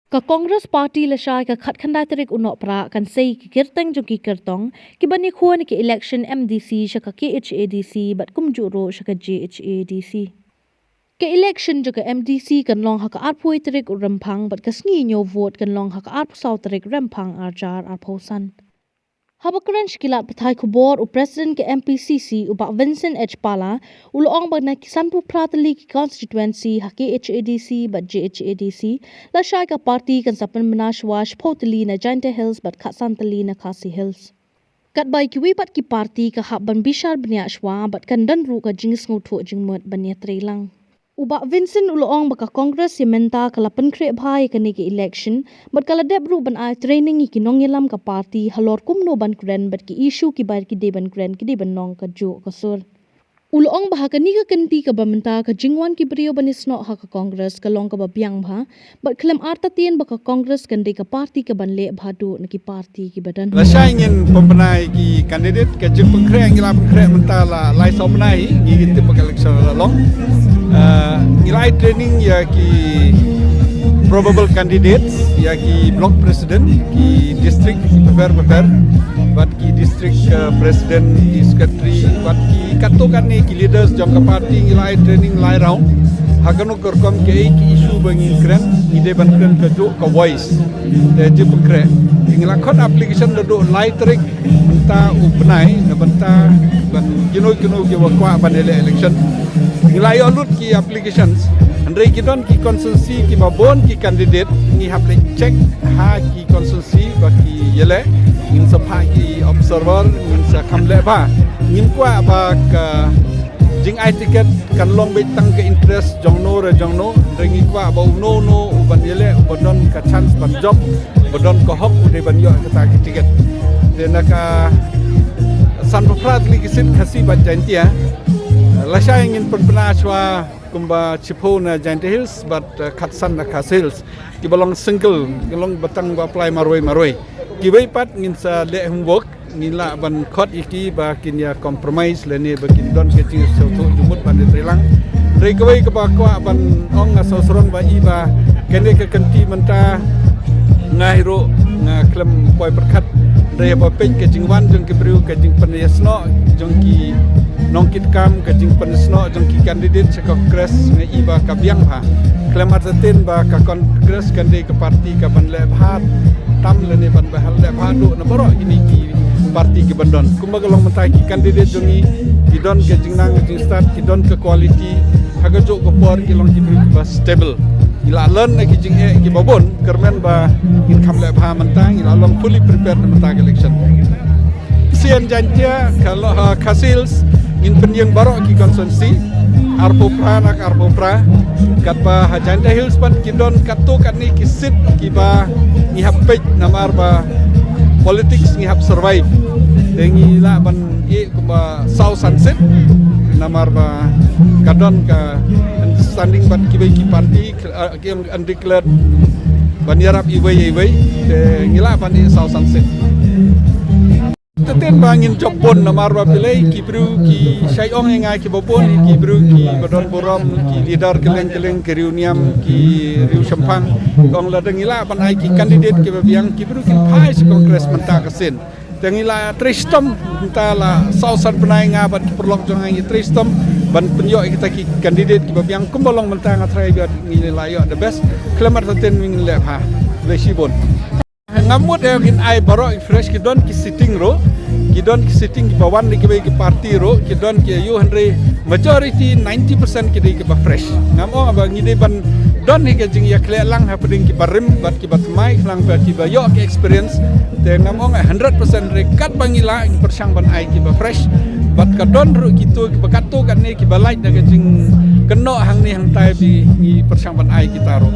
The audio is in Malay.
Ka Congress Party la shay ka khat khandai tarik unok pra kan sei ki kirteng jo ki kirtong ki bani khuan ki election MDC shaka KHADC bat kumju ro shaka JHADC ke election jo ka MDC kan long ha ka arpui tarik urampang bat ka sngi nyo vote kan long ha ka arp sau tarik rampang arjar arphosan Habakran shkilat pathai kubor u president ke MPCC u Pak Vincent H Pala uloong bag na kisanpu pratali ki constituency ha KHADC bat JHADC la shay ka party kan sapan manashwash potali na Jaintia Hills bat Khasantali na Khasi Hills kat bai ki wipat ki party ka hab ban bishar bnya shwa bat kan dan ru ka jingis ngutu jingmut banya trelang Uba Vincent uloong baka Congress yementa kala penkre bhai kani ki election bat kala debru ban ai training ki nongelam ka party halor kumno ban kren bat ki issue ki bar ki deban kren ki deban nong ka jo ka sur uloong bah kani ka kanti ka bamenta ka jingwan ki brio banisno ha ka Congress ka long ka babyang bha bat klem arta tien baka Congress kan de ka party ka ban le bhadu na ki party ki badan la shay ingin pembenai ki kandidat ke jing pengkre ngila pengkre mentala lai somnai ngin te pak election long nilai training ya ki probable candidates ya ki block president ki district ki beber bat ki district president ki secretary bat ki katokan ni ki leaders jam ka party nilai training lai round haganu korkom ke ki issue bangin kren ide ban kren ke jo ka voice de je pengkre ngila khot application do lai trik menta upnai na banta ban kino ki wakwa ban election Nilai olut ki applications Andrei kidon ki konsensi ki babon ki kandidat Ni hable check ha ki konsensi baki yele Ngin sapha ki observer Ngin sa kamle ba Ngin kwa ba ka Jing ai ticket kan long bay tang ke interest jong no Andrei ngi kwa ba no uban yele ubadon ka chance ban job Ubadon ko hok ude ban yo kata ki ticket Dena ka San Pafrat li kisit khasi ba Jaintia Lasha ingin pernah shwa kumba chipo na Jaintia Hills but Khatsan na Khasi Hills ki balong single balong batang ba apply maroi ki bai pat ngin sa le homework ngin la ban khot iki ba kin ya compromise le ne ba kin don ke chi so to jumut ban trilang rei ka bai ka ba kwa ban ong nga so sron ba i ba kene ka kanti menta ngairo nga klem poi perkhat rei ba pej ke jingwan jong ki bru ke jing panesno jong ki nongkit kam ke jing panesno jong ki kandidat sa kongres nga iba ka biang ha klemat satin ba ka kongres kande ke parti ka ban le bhat tam le ne ban bahal le bhadu na baro ini ki parti ki bandon kumba long mentai ki kandidat jongi ki don ke jing nang jing start ki don ke quality haga jo ko por ki long ki ba stable ila learn ki jing e ki babon kermen ba in kam le bha mentai ila long fully prepared na mentai election sian Jaintia kalau Khasi Hills in penyeng barok ki konsensi arpopra kat ba Jaintia Hills pan kidon katu kan ni kisit ki ba ni hapej namar ba politics ni hap survive dengi la ban e ko ba South Sunset namar ba kadon ka understanding ban ki bai ki party ki undeclared ban yarap iwei de ngila ban e South Sunset Teten bangin jobon namar ba pilai ki bru ki syaiong ngai ki bobon ki bru ki badon borom ki leader keleng ke reuniam ki riu sampang kong la dengila ban ai ki kandidat ki babiang ki bru ki pai se kongres menta kasin dengila tristom menta la sausan penai nga ban ki perlok jong ngai tristom ban penyo kita ki kandidat ki babiang kumbolong menta ngatrai biar ngi la yo the best klemat teten ming le ha le sibon ngamut yang ai baro fresh ki don ki sitting ro ki don ki sitting ki bawan ki bai ki party ro ki don ki you Henry majority 90% ki ki ba fresh ngamo ba ngide ban don ni ke jing ya kle lang happening ki barim bat ki bat mai lang ba ki ba yo ki experience te ngamo 100% rekat bangila ki persang ban ai ki ba fresh bat ka don ro ki tu ki bakatu kan ni ki balai da ke jing keno hang ni hang tai bi ni persang ban ai ki taro